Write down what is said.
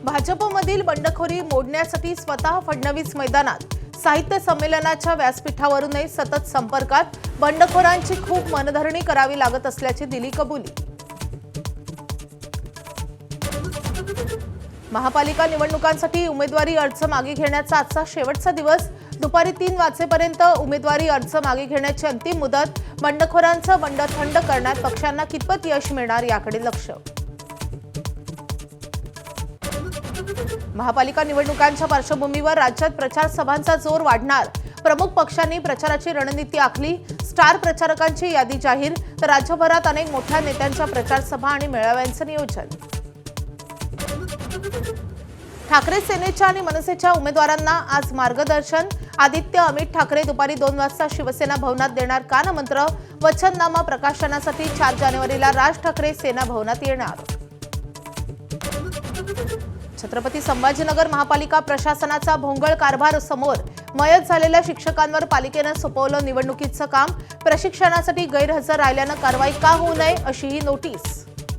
भाजपमधील बंडखोरी मोडण्यासाठी स्वतः फडणवीस मैदानात, साहित्य संमेलनाच्या व्यासपीठावरूनही सतत संपर्कात, बंडखोरांची खूप मनधरणी करावी लागत असल्याची दिली कबुली। महापालिका निवडणुकांसाठी उमेदवारी अर्ज मागे घेण्याचा आजचा शेवटचा दिवस। दुपारी 3 वाजेपर्यंत उमेदवारी अर्ज मागे घेण्याची अंतिम मुदत। बंडखोरांचं बंड थंड करण्यात पक्षांना कितपत यश मिळणार याकडे लक्ष। महापालिका निवडणुकांच्या पार्श्वभूमीवर राज्यात प्रचार सभांचा जोर वाढणार। प्रमुख पक्षांनी प्रचाराची रणनीती आखली। स्टार प्रचारकांची यादी जाहीर, तर राज्यभरात अनेक मोठ्या नेत्यांच्या प्रचार सभा आणि मेळाव्यांचं नियोजन। ठाकरे सेनेच्या आणि मनसेच्या उमेदवारांना आज मार्गदर्शन। आदित्य अमित ठाकरे दुपारी 2 वाजता शिवसेना भवनात देणार कानमंत्र। वचननामा प्रकाशनासाठी 4 जानेवारीला राज ठाकरे सेना भवनात येणार। छत्रपती संभाजीनगर महापालिका प्रशासनाचा भोंगळ कारभार समोर। मयत झालेल्या शिक्षकांवर पालिकेनं सोपवलं निवडणुकीचं काम। प्रशिक्षणासाठी गैरहजर राहिल्यानं कारवाई का होऊ नये अशी ही नोटीस।